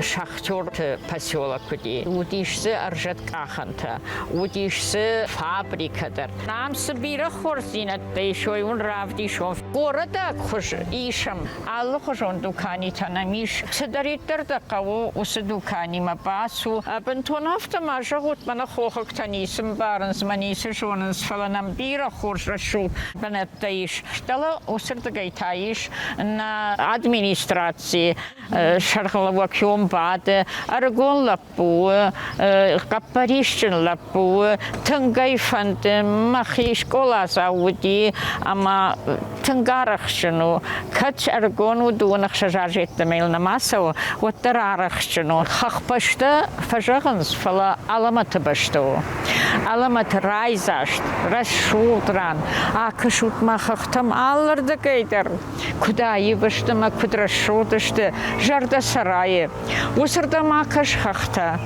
шахтер поселок куди. Удишься аржат каханта. Удишься фабрикадер. Нам собира хорзинат да еще и он равдишон. Города хуш ишам. Алло хушон дукани танамиш. Седаритер да кого усы дукани мабасу. Бентон автомажа гут мана хохак танисм барнс манису шонс фаланам бира хорж рашут. Бенеттаиш. Штала усердагайтаиш на администрации. Шархалова кьомбаде. Аргон лапу. Капаришчен лапу. Тангай фанте. Махи школа зауди. Ама тангарахшну. Кач аргону дунах шажаржет мейл намасау. Вот тарарахшну. Хахпашта фажаганс фала аламата башту. Аламат райзашт. Расшутран. Акашут махахтам аллардагайдар. Куда ебаштама кудрашуташты. Жарда сарае. Усарда макаш хахта.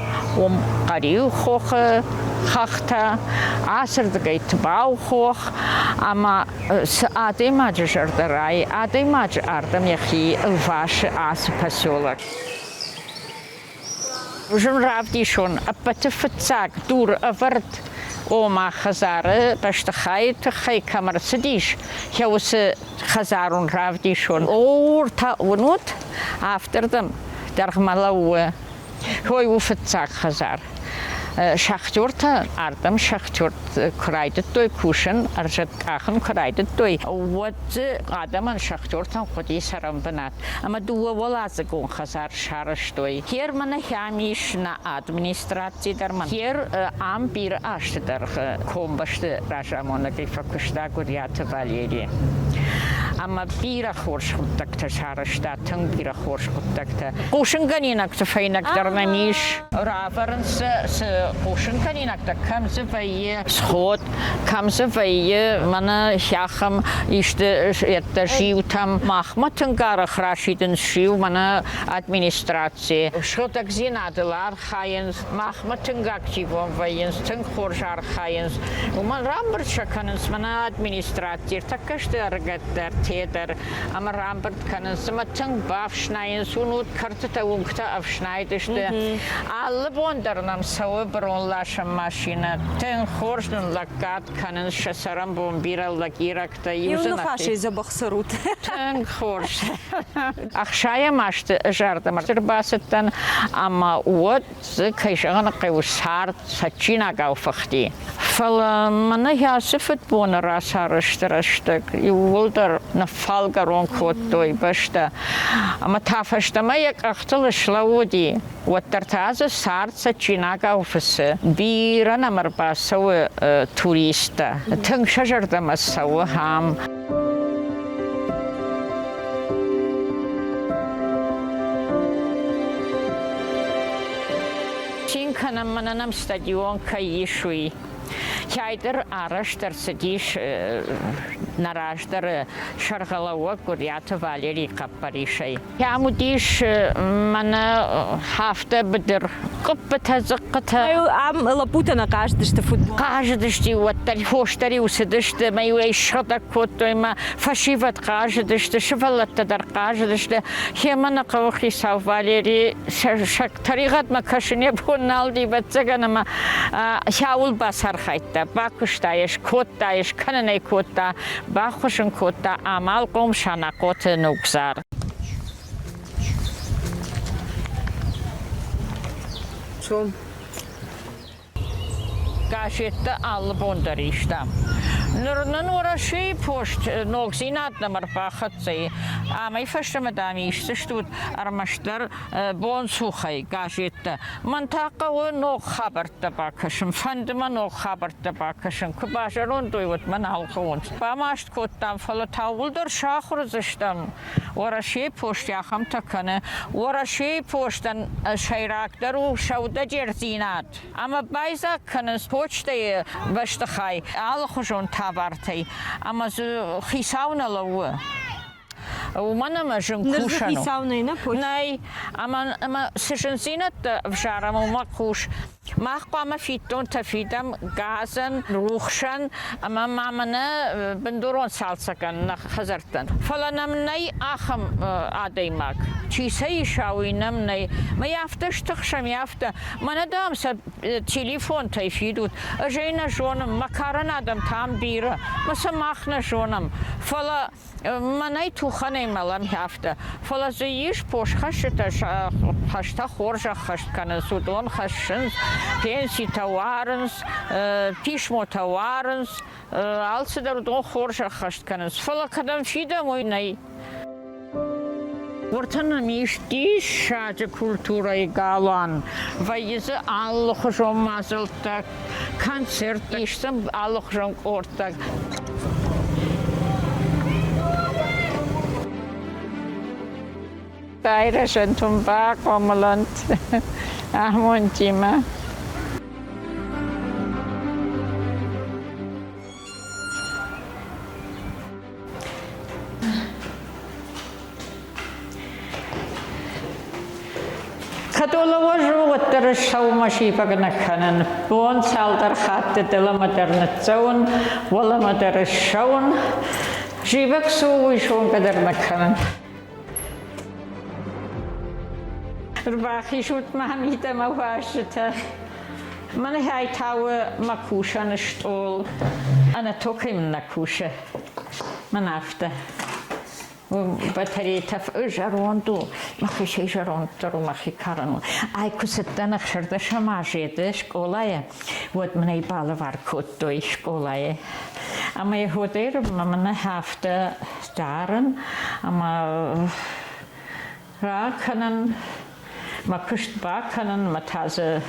Қариу хоқы хақта, асырдығай тұбау хоқ, ама адымаджы жардарай, адымаджы ардам яхи ұлвашы асы поселок. Жын равдишон, аппаты фыцак, дур авард, ома хазары, башты хай камар сидиш, хеусы хазарун равдишон. Орта унут, автордым, дарғмалауы. Хой уфыцак хазар. Шахтёрта ардам шахтёрт крайдет той кушен аржат кахан крайдет той. Вот адаман шахтёртан ходи сарам банат. Ама дуа волазы гон хазар шараш той. Хер мана хямиш на администрации дарман. Хер ам бир аштыдар комбашты ражамона гифакушта гурята Валерия. Ама бира хорш хуттакта шарашта, тың бира хорш хуттакта. Кушын ганинакта файнак дарнамиш. Раварынсы кушын ганинакта камзы вайе сход, камзы вайе мана хяхам ишты это живтам. Махматын гарах рашидын шив мана администрации. Шотак зинадылар хайынс, махматын гактивон вайынс, тың хоржар хайынс. Уман рамбырт шаканынс мана администрации. Такашты аргаттар. Тедер, ама рамберт канен, саматang bafschneiden, sunut karteta unkta afschneideste. Alle wondern sauer bron lasche Maschine, ten хоржнен лакат канен шасарам бомбира лакиракта юзен. Фаши забахсарут. Ten хорж. Ахшая машты жардам. Тербасеттен, ама вот кайшаган кайусар сачина гауфахти. Фала мана ясифет бона расарыштрашты. Юволдар на фалгарон коттой башта. Ама тафашта маяк ахтала шлауди. Вот тартаза сарца чинага офисы. Бира намарба сауы туриста. Тың шажардама сауы хам. Чинканам мананам стадион каишуи. Хайдер араштар сидиш нараждар шаргалауа гурята Валерий Капаришай. Ямудиш мана хафта бдер коппата заққата. Ам лапутана каждышты футбол. Каждышты уаттари хоштари усидышты майуэй шата коттойма фашиват каждышты шивалаттадар каждышты. Хемана кавахи сав Валерий шактаригат макашине бонналди батсаганама хяул басар хайта. Бакуштаеш коттаеш кананай котта бахушын котта амал комшана коты нукзар. Чом? Газетта аллы бондаришта. Нурнан ураши пошт ногзинат намар бахатсы. Амай фашта мадами иштуд армаштар бон сухай газетта. Мантака о ног хабарта бакашым. Фандыма ног хабарта бакашым. Кубажарон дуйвот ман алхонс. Бамашт коттам фала таулдар шахрызыштам. Ураши пошт яхам таканы. Ураши поштан шайрактару шауда жерзинат. Ама байза каныс почтае баштахай. Алхожон табартай. Ама хисауна лауы. ومانا ما جنكوشانو. نرزقي ساونا هنا بوش. ناي أما سجنزينة في جارم وما كوش. Mach qama fitton tafidam gazan ruchshan ama mamana benduron salsakan na khazartan falanam nay akham adaymak чисай шауинам nay ma yafta shtakhsham yafta manadam sa telefon tayfidut ajayna jonam makaran adam tam bira masamachna jonam fala manay tukhane malam yafta fala zayish posh khashta khashta khorja khashtkana sudon khashins pensi tawarens pishmo tawarens also der don khorja khashtkana fala kadam fida moy nay Вортана мишти шаджа культура и галан. Вайза аллах жом мазалтак концерт иштам аллах жом ортак. Тайра шантумба комалант. Ахмонтима. Катола живот тершау маши пагнаканан бон салдар хатте деламатернацаун воламатершаун живек сувой шон кадернаканан рбахи шут махмита мавашта من هاي تاو مكوشة نشتول أنا توكي من نكوشة من عفته وبتري تفجرون ما في شيء جرون ترو ما في كارنو أي كوستنا خرد شماجيد شكولاية ود من يبال واركوت دوي شكولاية أما يهودير من هفته دارن أما راكنن ما كشت باكنن ما تازه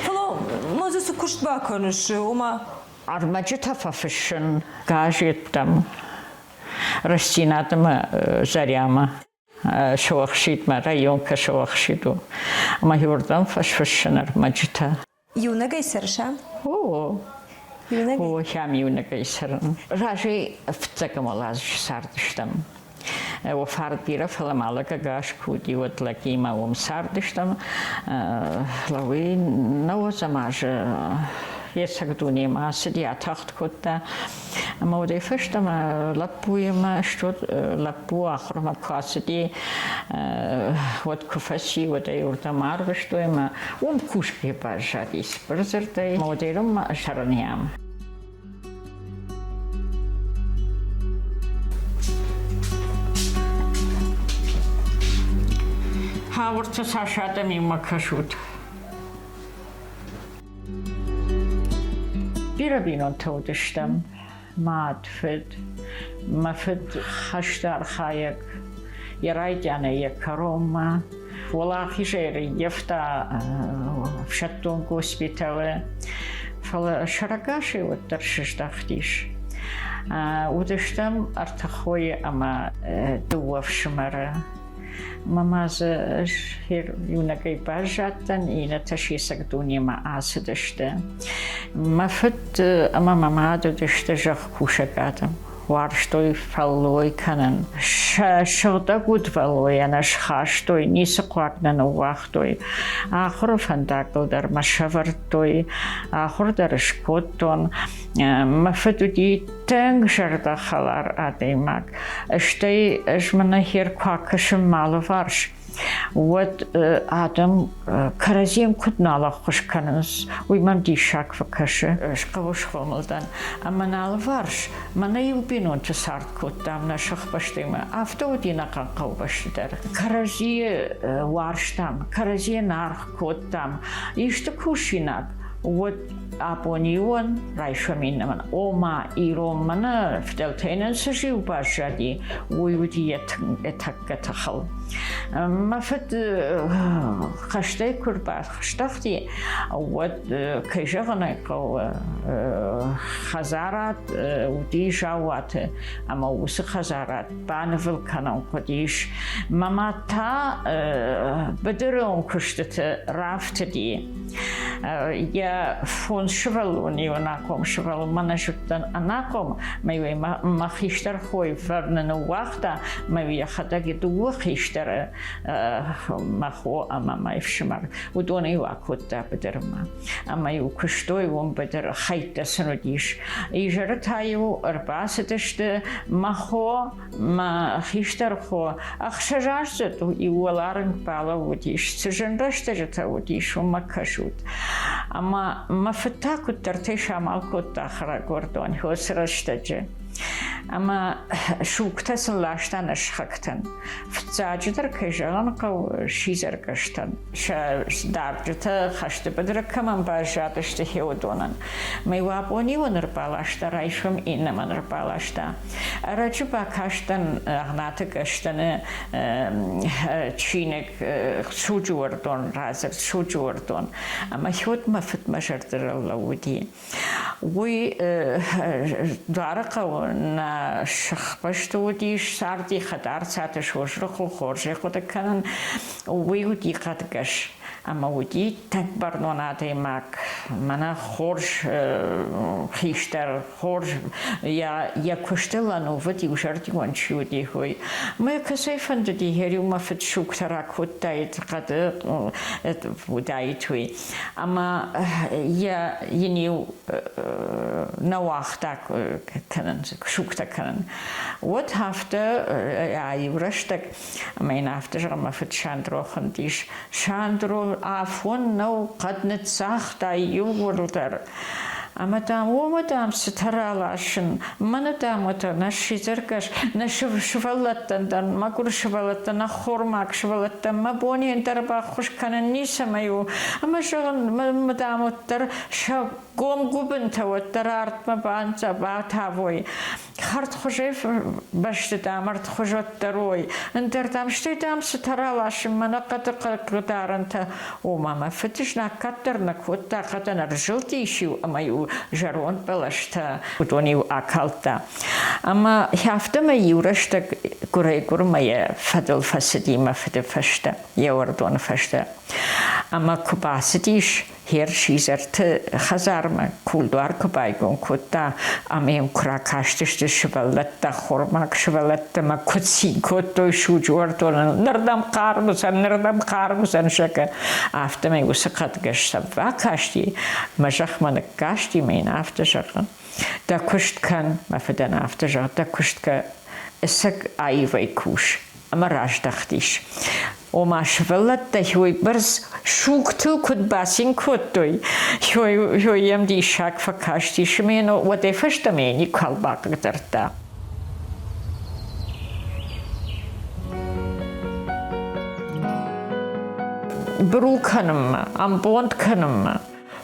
Фало, може се куштба конуш, ума. Армаджита фафишн, гажит там, растинатам заряма, шоахшитма, районка шоахшиту. Ама юрдам фашфишн армаджита. Юнага исерша? О, Юнага? о, хям юнага исерн. Ражи вцакамалаз сардиштам. وفرد بيرا فلا مالك جاش كودي وتلاقي ما ساردشتم لوي نوزا ماج يسقدوني ما سدي أتاخد كوتا ما ودي فشتم لبوي ما شتود لبو آخر ما كاسدي ود كفشي ودي يورتا ماربشتوي ما كوشكي بارجاديس برزرتي ما ودي رم شرنيام هاورت ساشادا ميما كشوت بيرابينون تودشتم ماد فد ما فد خشتار خايك يرايد يعني يكروما ولا خيجيري يفتا فشتون غوسبيتاوي فلا شرقاشي وترشش داختيش ودشتم ارتخوي اما دوف شمره ماماز هير يوناكي باجاتن إنا تشي سقدوني ما آسدشته ما فت أما ماما دشته جخ كوشة قادم وارشتوي فالوي كانن شغدا قد فالوي أنا شخاشتوي نيس قواقنا نواختوي آخر فنداقل در مشاورتوي آخر در شكوتون ما فتو دي تنگ شردا خلار آديماك اشتي اجمنا هير كواكشم مالو فارش ود آدم كرازيم كدنا الله خوش كننس ويمام دي شاك فكشه شقوش خملدن اما نال فارش من يوبينون تسارد كدام نشخ بشتيما افتو دينا قنقو بشتر كرازي وارشتام كرازي نارخ كدام يشتكوشيناك ود أبونيون رايشمين من أوما إيروم من فدلتين سجيو باشادي ويودي يتكتخل ما فد خشتي كربات خشتختي ود كيشغنا قو خزارات ودي جوات أما وس خزارات بانفل كانوا قديش ماما تا بدرون كشتت رافتدي я фон швалуни онаком швал манажуттан анаком май махиштер хой фернен вахта май я хатаги ду хиштер махо ама май фшмар удони вакутта бедерма ама ю куштой вон бедер хайта снодиш и жератаю арбасетеште махо ма хиштер хо ахшажашт и уаларн пала удиш цжендаште удиш макашут ама мафтаку тертеш амалку тахра гордон хосраштеже ама шуктасын лаштан ашхактан фцадждер кежан ка шизер каштан ша дарджта хаште бедер каман бажатште хеодонан мейвапони вонер балашта райшум иннаманер балашта раджба каштан агнаты каштан чинек шуджурдон разер шуджурдон ама хот мафт мажардер лауди ви дарака на шахпаштудиш сарди хатар саташ ошроху хорже хотакан уйуди хатгаш ама уди так барнонате мак мана хорж хиштер хорж я куштелану вди ушарти ванчуди хой мы касайфан ди хериума фтшуктара котайт кад будайтуи ама я ини навахтак канан шукта канан вот хафта айвраштак mein after ma fut Chandrochen dish Chandro afon no qadnet sakhta yugurder Аматам оматам ситаралашин манатамата нашизеркаш нашвалаттан макур швалаттан нахормак швалаттан мабони интерба хушканан нисамаю амашаган мадамуттар ша гомгубен таваттар артма банца батавой харт хожев баште тамарт хожоттарой интертам штетам ситаралашин манаката катаранта о мама фетишна каттерна котта катана ржылтишу амаю жарон пелашта утонив акалта ама хафтама юрашта курайкур мая фадл фасидима федефашта яордон фашта ама кубасидиш хер шизерт хазарма кулдуар кубайгон кутта амем кракаштиште швалатта хормак швалатта ма кутси котто шужуартон нардам кармусан шака афтама юсакат гашта вакашти мажахман кашти mein afterjagen da kusht kan ma für den afterjag da kusht ka esek ayvay kush amaraj dachtish o ma shvelat da hoy bers shuktu kud basin kuttoy hoy yem di shak fakashti shmeno what e fashtameni kalbak darta brukanım ambont kanım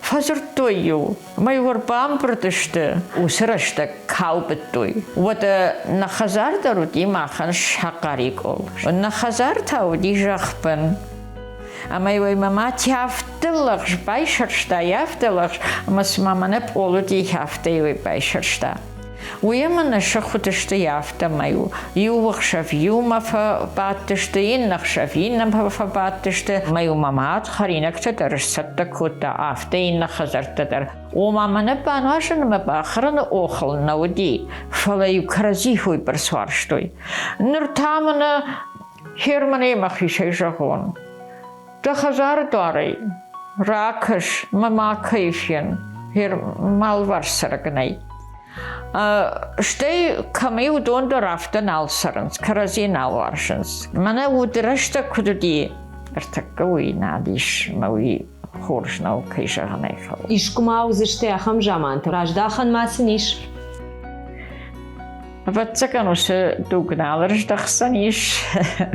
Фазертою, майор бамбрдышты, усрашты калбытой. Вот на хазардару димахан шакарик ол. На хазартау дижахпен. А майой мама тяфтылах байшаршта, яфтылах, мас мамане полу дихафтею байшаршта. Уемана шахутышты яфта маю. Ювахшав юмафа баттышты, иннахшав иннамфа баттышты. Маю мамаат харинакта даршсатта кутта афта инна хазартадар. О мамана банашан мабахран охал науди. Фалаю каразихуй персварштой. Нуртамана хермане махишай жагон. Да хазар дарай. Ракаш мама кайфен. Хер малварсарагнай. Штей камеу донда рафтан алсаранс, каразин алваршанс. Мана удрашта кудуди. Артакауи надиш мауи хоршнау кайшаганайхал. Ишкумау заште ахам жамант, раждахан масиниш. Ватсакан усе дугналерш дахсаниш,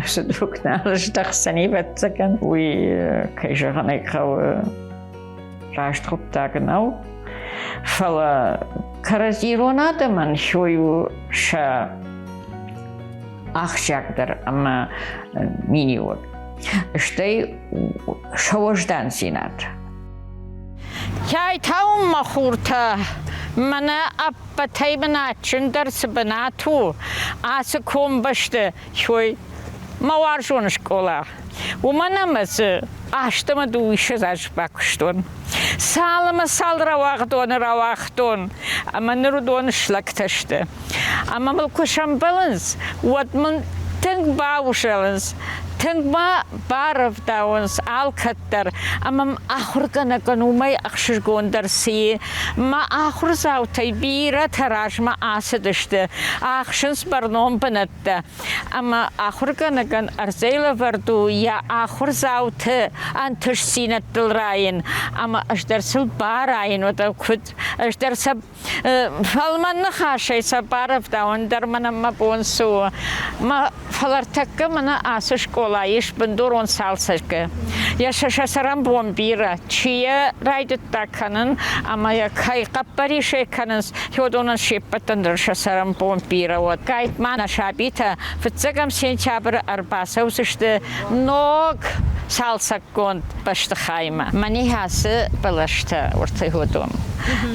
усе дугналерш дахсани ватсакан. Уи кайшаганайхал раштруптагнау. Фала каразиронада ман шою ша ахшагдер ама миниор. Штей шавождан синат. Чай таум махурта мана аппатай баначын дарс банату асы комбашты шой маваржон школа. У мана мазы аштама дуиша зажбакштон. Salama sal rawagdon. Ama nurudon schlakteste. Ama mal kusham balance. What man think bauschelens. Think ma barf downs alkatter. Ama achurgana ganumai achshgondar see. Ma achurzau bira taraj ma asedeste. Achshens barnom benette. Ama achurgana gan arzela verdu ja achurzau te antush sinet del rayen. Ama as der sul barayen wat kut as der sab falman nachashe sa barf down der man ma bon so. Ma falartekka mana asshkola Ish benduron salsake. Ja shasharam bombira. Chia raidet takanen. Ama ja kai kaparishe kanens. Hjodonan shipatan der shasaram bombira. Wat kait mana shabita. Vetzegam sentjaber arbasauste nog salsak gond beste gaima. Mani hasse belashte orte hodon.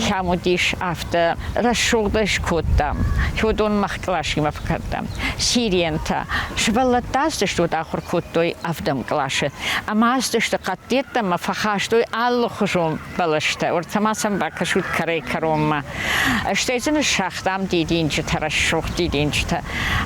Hamudish after Rashuldish kutam. Hjodon machklashima fkatam. Syrienta. Shvalatas de stut achor kutoi afdam klashe. Amas de stakateta ma fachastoi all gezon belashte. Ortamasam bakashut kare karoma. Steeds in een schacht am die dienst terashocht die dienst.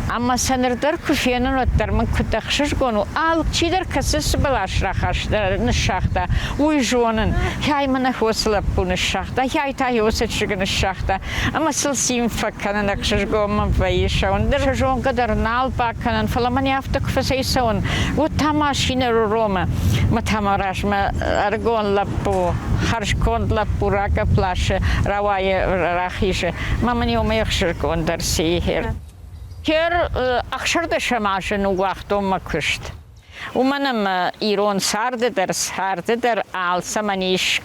Amma sener der kufenen wat der man kutachsh gonu al chider kasis belash rachash der schachta. Ui jonen. Jij man hosla pun schachta. Jij ta josetschigen schachta. Amma sul sim fakkan aksh gom vaisha und der jonga der nalpakan falamani aftak faseison. Wat tamashine roma. Matamarash ma argon lapo. Harshkond lapo raka plashe. Rawaye rachische. Mamani omechshir kondar see here. Hier achshar de shamashen uachtom makust. Umanam iron sarde der alsamanish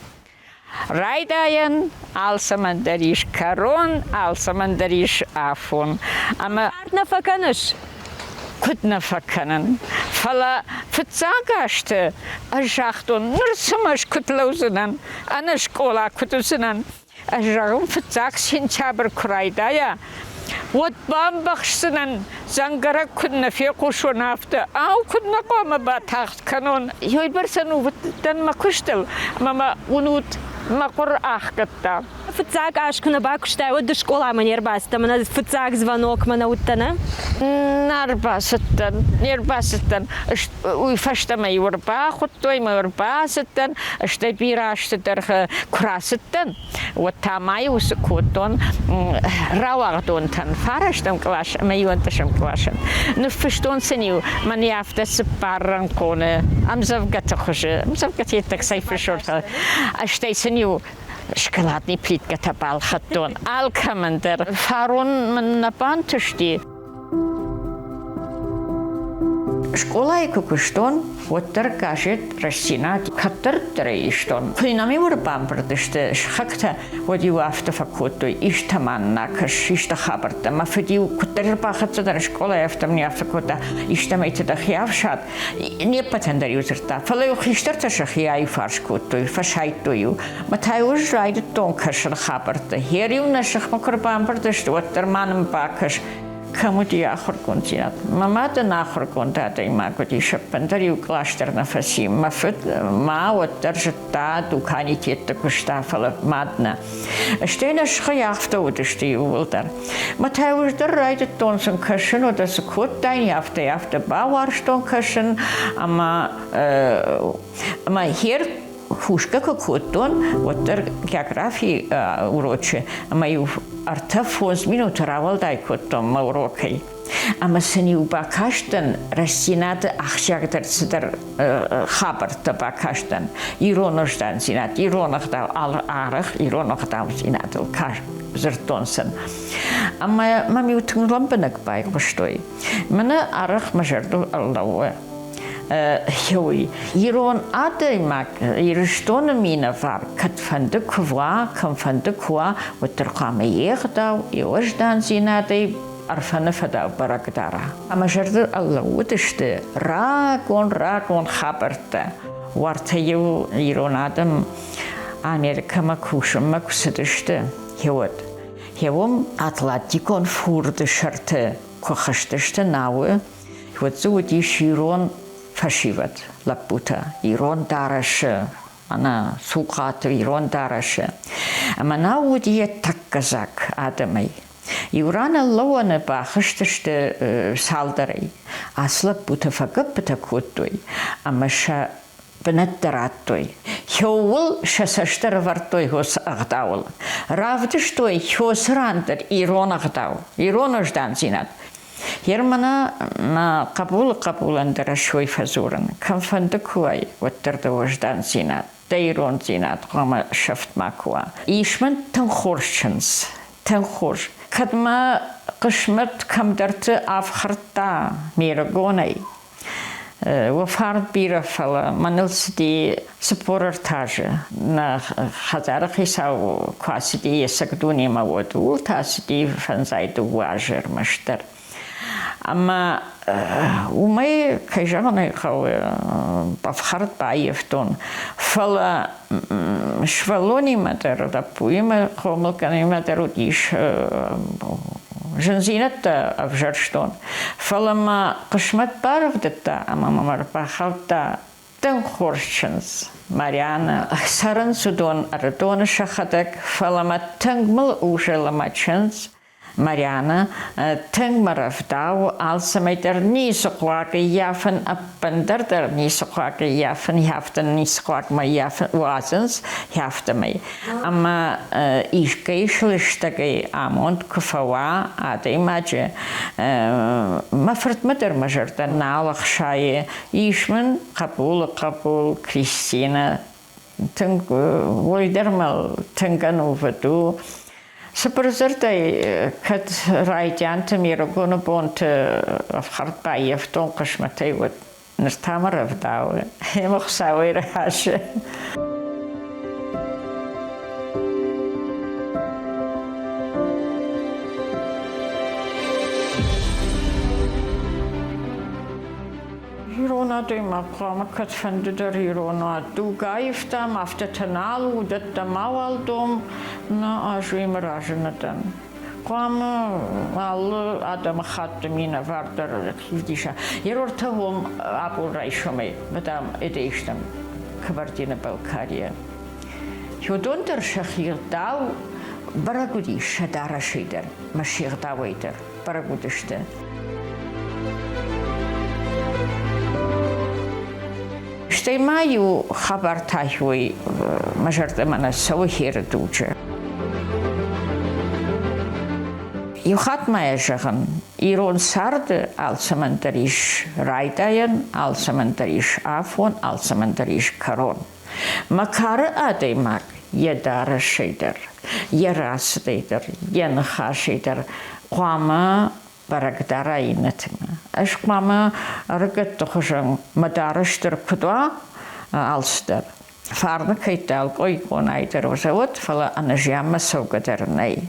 Raidayan, alsamandarish karon, alsamandarish afon. Ama Arna fakanish. Kutna fakanen. Fala vetzagaste. Ajachton, nursamash kutlausenan. Anashkola kutusenan. Ajarum vetzaks hinchaber kraidaya. What bambachsenen zangara couldn't feel cushion after. How could not come about tacht canon? You person then makustel, Mama unut makor achkata. Фуцак ашкана бакуштай от до школа манер баста, мана фуцак звонок мана уттана. Нербасеттен. Уй фаштама юрба, хоттой морбасеттен, штай бираште der красеттен. Вот тамай усекотон равардон тан фарашtem клаш, маюнташем клашен. Ну фаштон сеню, мани афтес парранконе. Амзавгатахоже, амзавгатет так сайфрешорта. А штай сеню Шоколадный плитка табал хаттон. Алкамендер. Фарон мен на пантушти. Школа и кукуштон, вот кажет Россина, катер треиштон. Финами урбамбрдеште, шхакта, вот ю автофакуту, иштаманнакаш, иштахабарта, мафедил кутербахатса дар школа, автом не автокута, иштамайте да хиавшат, не патендарюзерта. Фалаю хиштарта шахиай фаршкуту, фашайтую, матай уж райдет тонкашер хабарта. Херю наших макурбамбрдеште, вот терманом бакаш. Кому ахор континат. Мамата нахор контата и макоти шаппантари кластер на фаси. Мафет ма вот держата дуканитет куштафала мадна. Штейна шхаяфта удешти ултар. Матай уж дер райдет тонсен кашен oder so kut dein after Bauarstон кашен ама hier Хушка какой-то, вот географии урочи, мою артефоз минут равал дай кот-то маурокой. А мы с ним бакаштен рассинаты ахшагдер цедер хабарта бакаштен. Иронождан зинат, иронождал арах, иронождал зинатл каш зертонсен. А мы мами утун лампенак бай постой. Мене арах мажерду аллауэ. Joi, hieron adeimak, hierstone mina var, kat van de kwa, kan van de kwa, wat er kwam dan, dan zinade, arfane vadau barakdara. Amajarder Allah, wat is de ragon haberte, wart je hieron adem, Amerika makushum makusedeste, jewet. Jewom Atlantikon voerde scherte, kochesteste nauwe, wat zo die shiron. Fashivat, Laputa, Iron Darash, Она сукаты ирон дараше. Мана удия так казак адамай. Юрана лоуана бахыштышты салдарай. Аслап бутафагып бутакуттуй. Амаша бенеттараттой. Хёул шасаштар вартой хос агдаул. Равдыштой хос рандер ирон агдау. Ирон ождан зинат. Ермана на кабул-кабуландара шой фазуран. Камфандакуай ваттарда ождан зинат. Дейрон зинат гама шафт макуа. Ишман танхоршчанс. Танхорш. Кадма قشمت کم درت آفخرتا میرگونی و فرد بیره فلا منلسدی سپورتاج نه خزار خیساو کاسدی سکدونی موادول تاسدی فنزاید واجر مشتر اما ومای کجانه خو بفخرت بايفتون فلا شفلوني مدر دپویم خمل کنی مدر ودیش جنزينتا أفجرشتون فلما قشمت بارفدتا أما مربحوتا تنخورشنز ماريانا سرن سودون أردون شخدك فلما تنجمل أوجل تشنز Mariana, tengmarafdau alsameider nisokwaak jafen appenderder nisokwaak jafen jaften nisokwaak maar jafen wazens jaften mij. Ama iskeislistage amont kufawa ademaje mafert meder majerda nalach shaye ismen kabul Christina teng woidermal tenganovadu. Сапрзертай кад райдянта мирогона бонт афхартаев тонкаш матей вот нертамаров дау эмох сауэр хаше Hirona de maqama kat fender Hirona du gaiftam after tanalu dat de mawaldom na ajimrajenatan kwam al adam khatmina varder khidisha yerortahom apul raishome madam edeshtam kvartina Balkaria Jodonter shachir dau baragudi shadara shider mashir dawaiter baragudishte Штеймаю хабартахуй мажартамана саухир дуче. Юхат маежаган ирон сард алсамантариш райдаен алсамантариш афон алсамантариш карон. Макара адеймак едара шейдер, ерасдейдер, енхашейдер, қуама барагдара инатма. Ашкмама ргаттохжан мадараштер кудва алстер. Фарна кайтал койконайдер возавод фала анажяма саугадернай.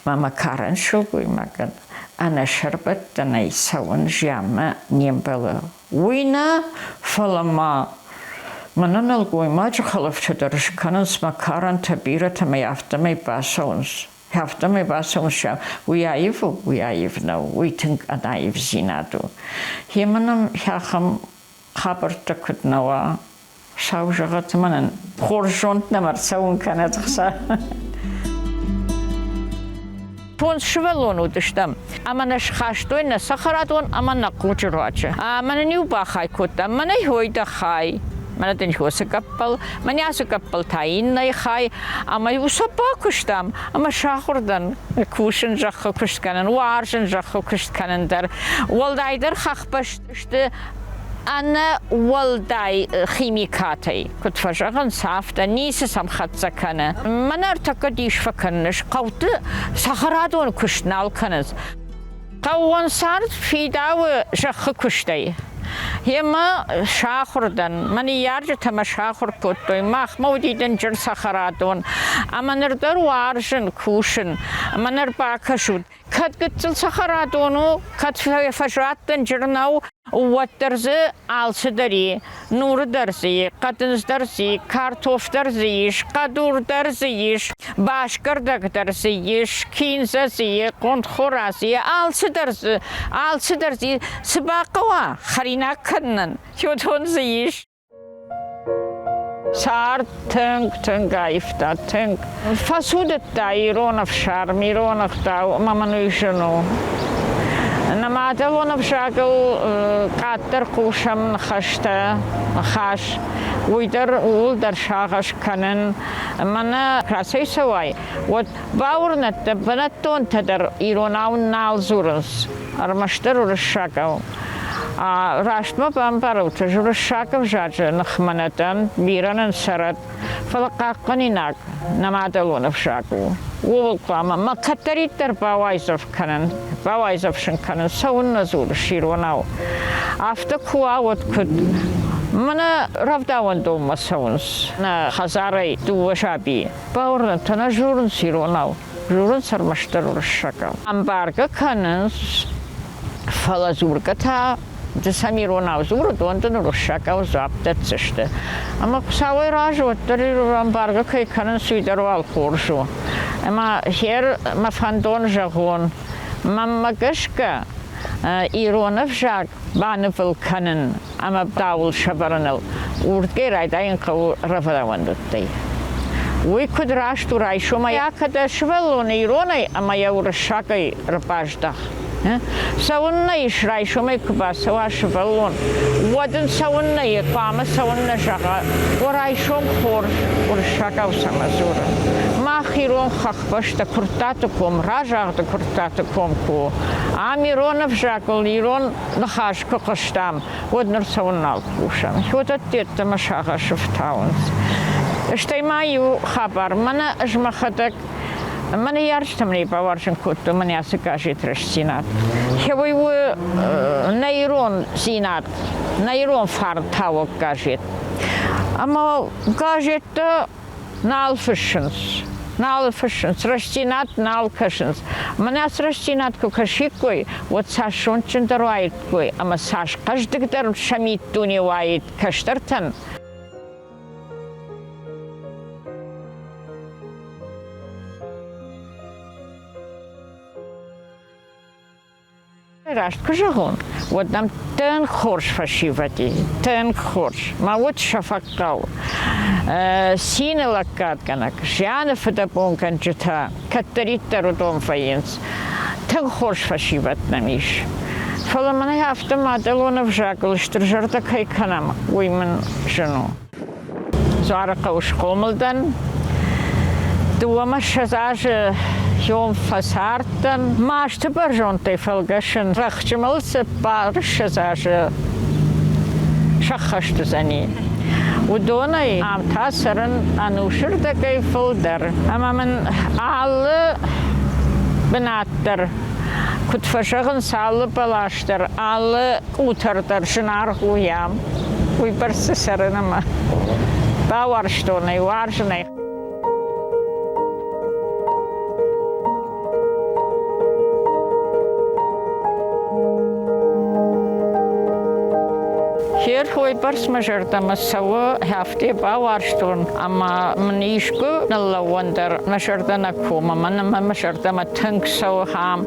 Мама каран шулгуй маган. Ана шарбаттанай саван жяма нембала. Уйна фалама мананалгуй маджхалавчадарш канас макаран табира тамай автамай басонс. Have me basonsha, we are now, we think a naive zinadu. Himanum Hacham Haberta could know Saujaratman and Horjont never so canadsa. Pons Chevalonu the stem. Amanash Hashtoin, a Sakharadon, Amana Kucheracha. Amana new Bachai could them, Manahoi the high. Manatın hosa kappal, manyası kappal tayin nay hay, ama usapa kuştam, ama şahurdan kuşun jakha kuşkanan, varjın jakha kuşkanan der, waldayder hakbaş işte ana walday chemikatay, kutfajagan safta nisi samkhatsa kana, manar takadish fakanış, qawtı saharadon kuşnal kanız, qawwan sart fidaw jakha kuştay. Hema şahurdan, mani yarjı tama şahur kuttoy, mahmudiden jır sakharadon, amanırdar varjın kuşun, amanar bakashud, kat gıtsıl sakharadonu, kat fajrattan jırnav, Waterze alsedari, nur darzi, katens darzi, kartof darziş, kadur darziş, başkardak darziş, kinzazi, konthorazi, alsedarzi, sibaqawa, harina kannan, yodonziş. Sár gaifta tung. Fasudet da Iron of Shar, Miron of Tau, Mamanushano. Namadalon of Shagal, Kater Kusham, Hashta, Hash, Wider, Ulder Shagash Kanen, Mana Krasesawai. What Baurnet, the Benaton Teder, Ironau Nalzurans, Armaster or Shagal. Rashma Bambarut, Jurashaka Jaja, Nachmanatan, Biran and Sarat, Falakakaninak, Namadalon of Shaku. Woolklama, Makatariter Bawais of Canon, Bawais of Shankanan, so Nazur, Shironau. After Kua, what could Mana Ravdawan Doma Sons, Na Hazare, Duashabi, Baur and Tanajurun Sironau, Jurun Sarmaster or Shaka. Ambarga Canons, Falazurgata. De Samironau zurd want een Rushaka zap dat zesde. Maar zou er wat er een barge kunnen suider wel voorzo. Maar hier maar van don gewoon. Mama gashka Ironafjak banevel kunnen. Maar daul shabaranel. Urtgerai dainko ravadawandutei. We could rush to Raishoma Yakada Shvelon Ironai Amayaur Shakai Rapajda. Sauna is Raishome Kubasawa Shvelon. Wadan Sauna Yakama Sauna Shaka, or Raishom Hor or Shaka Samazura. Mahiron Hakbash the Kurtatakum, Raja the Kurtatakum, Amiron of Jakal, Iron the Hash Kokostam, Wadner Sauna Kusham. What a tit the Mashagash of towns. Stemayu Habar, Mana Ashmahatak. Many years to me, Bawarjan could to Maniasakashi Trestinat. Here we were Nairon Sinat, Nairon Far Tower Gajet. Amo Gajet Nalfishans, Restinat, Nalcushions. Manas Restinat Kukashikui, what Sashunchen the right way, a massage Kashdigder Shamit Tuni White Kashterton. Rashtkujahun, what them 10 horse fashivati, 10 horse, ma what shafakau, Sinelakat Ganak, Jana for the Bonkan Jeta, Katarita Rodon Fayens, 10 horse fashivat Namish. Falaman after Madelon of Jackal, Strajarta Kaikanam, women, Jano. Zarakaus Komelden, the woman Shazaj. Jom Fasarten, Master Barjonte Felgashen, Rachemels, Barshazage Shachastazani. Udonai, am Tasseren, Anushur de Gayfolder, Amaman alle Benatter, could Fashagan Sal Balaster, alle Uterter, Shenar Huyam, we perseveranama. Bawarstone, Warjane. Hier hoe bars measure masawa hafte bawarston ama manishku na lawander measure na koma man measure ma tank so ham